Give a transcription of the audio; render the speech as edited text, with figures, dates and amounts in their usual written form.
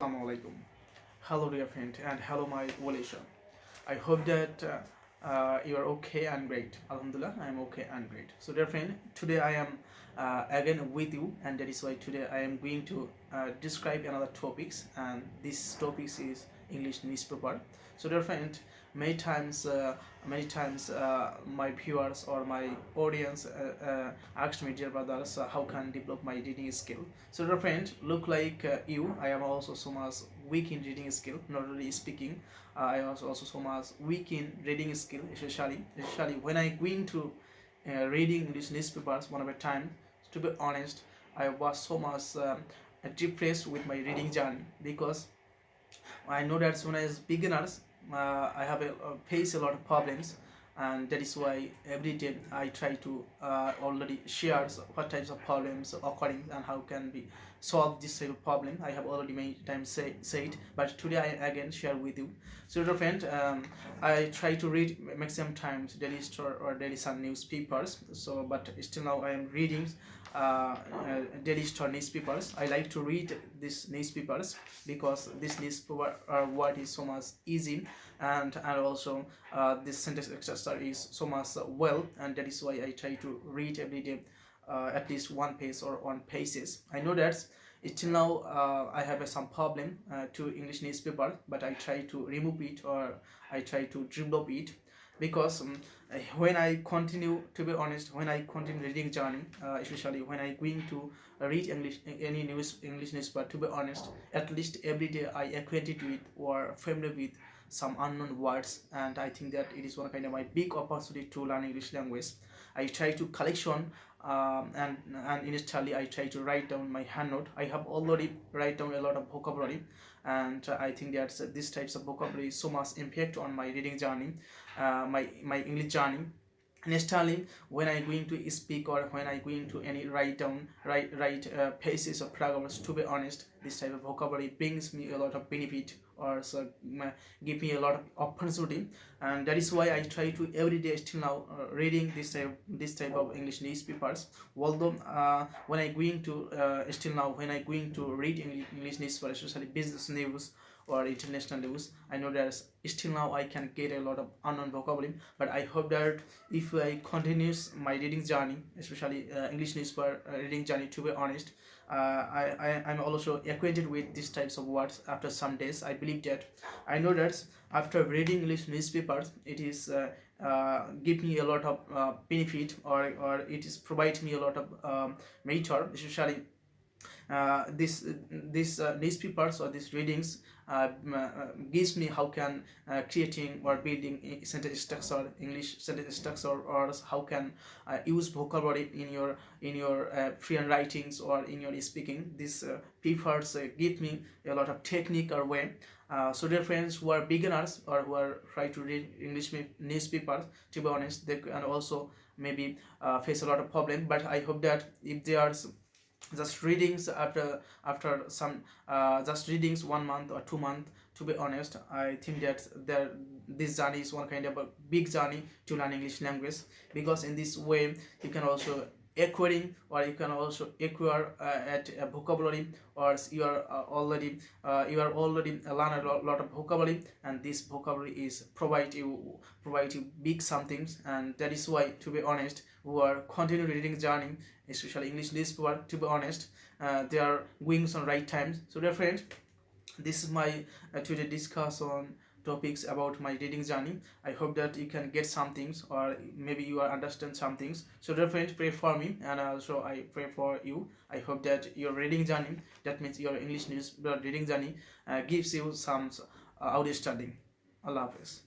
Assalamu alaikum. Hello, dear friend, and hello, my Walisha. I hope that you are okay and great. Alhamdulillah, I am okay and great. So, dear friend, today I am again with you, and that is why today I am going to describe another topics, and this topics is English newspaper. So, dear friend, many times, my viewers or my audience asked me, dear brothers, how can I develop my reading skill? So, dear friend, look like you, I am also so much weak in reading skill, not only speaking. I also so much weak in reading skill, especially when I go into reading English newspapers one of a time. To be honest, I was so much depressed with my reading journey because I know that when I was beginners, I have face a lot of problems, and that is why every day I try to already share what types of problems occurring and how can we solve this type of problem. I have already many times said, but today I again share with you. So, dear friend, I try to read maximum times Daily Star or Daily Sun newspapers. So, but still now I am reading Daily Star newspapers. I like to read these newspapers because this newspaper word is so much easy, and also this sentence extra is so much well, and that is why I try to read every day at least one page or one pages. I know that still now I have some problem to English newspaper, but I try to remove it or I try to develop it because when I continue, to be honest, when I continue reading journey, especially when I going to read English newspaper, to be honest, at least every day I acquainted with or familiar with some unknown words, and I think that it is one kind of my big opportunity to learn English language. I try to collection and initially I try to write down my hand note. I have already write down a lot of vocabulary, and I think that this types of vocabulary so much impact on my reading journey, my English journey. Initially, when I going to speak or when I going to any write pages or paragraphs, to be honest, this type of vocabulary brings me a lot of benefit or so give me a lot of opportunity, and that is why I try to every day still now reading this type of English newspapers. Although when I going to still now when I going to read English newspapers, especially business news or international news, I know that still now I can get a lot of unknown vocabulary, but I hope that if I continues my reading journey, especially English newspaper reading journey, to be honest, I'm also acquainted with these types of words after some days. I believe that I know that after reading English newspapers, it is give me a lot of benefit, or it is provide me a lot of matter, especially this newspapers or these readings gives me how can creating or building sentence structure, English sentence structure, or how can use vocabulary in your free hand writings or in your speaking. This papers give me a lot of technique or way. So, dear friends who are beginners or who are trying to read English newspapers, to be honest, they can also maybe face a lot of problem. But I hope that if they are just readings after some just readings 1 month or 2 months, to be honest, I think that this journey is one kind of a big journey to learn English language, because in this way you can also acquiring or you can also acquire at a vocabulary, or you are already learn a lot of vocabulary, and this vocabulary is provide you big somethings, and that is why, to be honest, who are continue reading journey, especially English newspaper, to be honest, they are going on right times. So, dear friends, this is my today discuss on topics about my reading journey. I hope that you can get some things, or maybe you are understand some things. So, dear friends, pray for me, and also I pray for you. I hope that your reading journey, that means your English news reading journey, gives you some outstanding. Allah Hafiz.